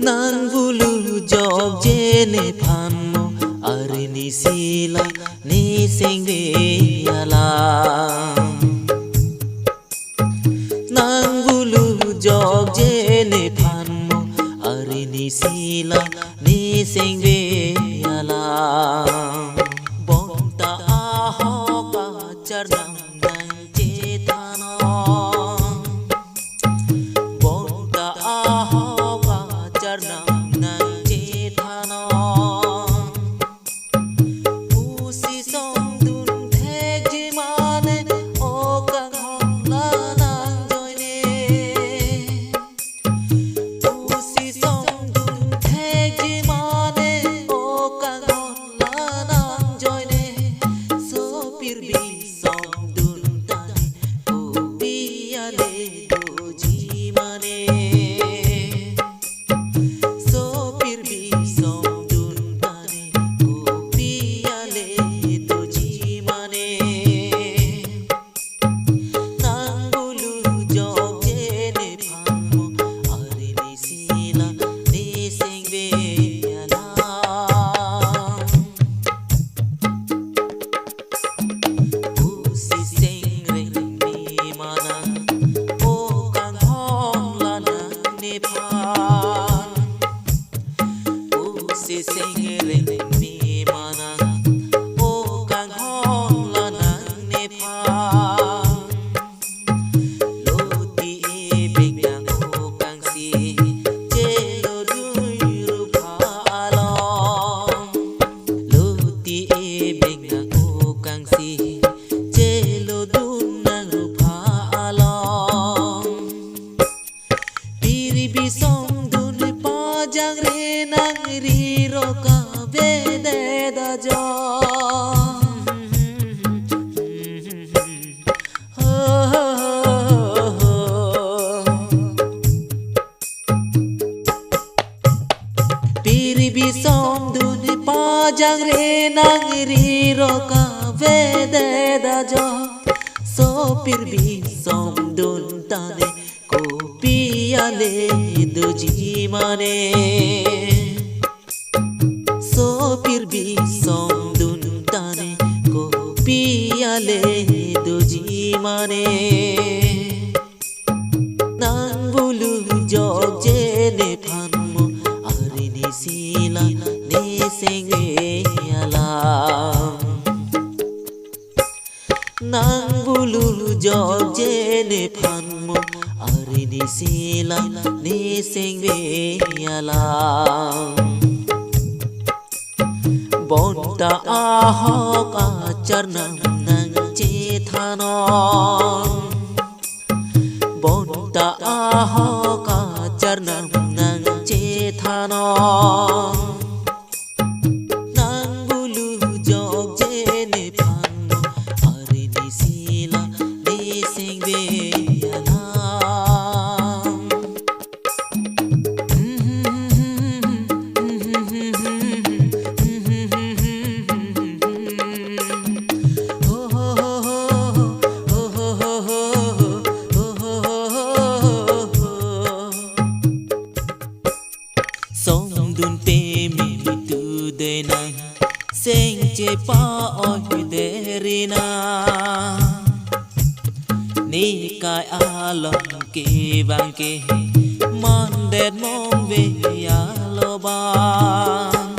Nang vulu jog jene phanmo are ni sila ni sengve alam. Nang vulu jog jene phanmo are ni sila ni sengve alam. Bonta aho ka charnam nang chetana. Bonta aho ka charnam nang chetana. Usi song dun thek jimane o kang hong la nang joine. Usi song dun thek jimane o kang hong la nang joine. So pir bi song dun tane o piyale do jimane. So pir bi song dun tane o piyale do jimane. Nang vulu jog jene phanmo are ni sila ni sengve alam. Usi seng reng ni mana o kang hong la nang ne phan. Usi seng reng ni mana o kang hong la nang ne phan. Loti e beng nang o kang si chelo dui ru pha along. Loti e beng nang o kang si chelo dun nang ru pha along. Piri bi song dun pa jang re nang ri ro ka ve de da jo. Piri bi song dun pa jang re nang ri ro ka ve de da jo. So pir bi song dun tane ko piyale do jimane. So pir bi song dun tane ko piyale do jimane. Nang vulu jog jene phanmo are ni sila ni sengve alam. Nang vulu jog jene phanmo are ni sila ni sengve alam. Bonta aho ka charnam nang chetana. Bonta aho ka charnam nang chetana. Nang vulu jog jene phanmo are ni sila ni sengve alam. Song dun pe mi tu de nang seng che pa oi de rina. Ni kai along ke vang ke man det mong ve ya lo ban.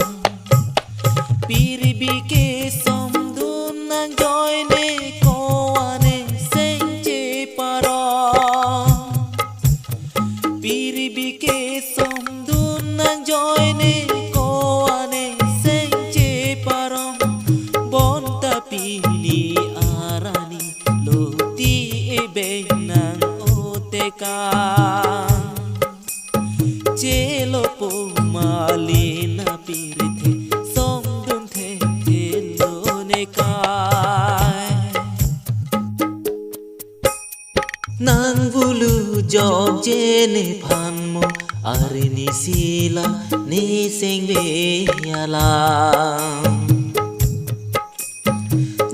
Piri bi ke som dun nang joine ko ane seng che para. Piri bi ke som dun nang joine ko ane seng che para. Bonta pili arani loti e beng nang o te kang. Chelo po malina pirthe som dun the lo ne kai. Nang vulu jog jene phanmo are ni sila ni sengve alam.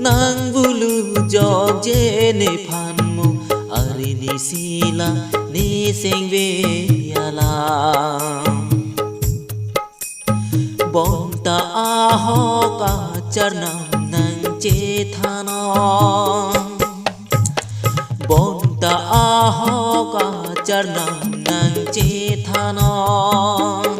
Nang vulu jog jene phanmo are ni sila ni sengve alam. bon ta a ho ka char nam nang che thanon bon ta a ho ka char nam nang che thanon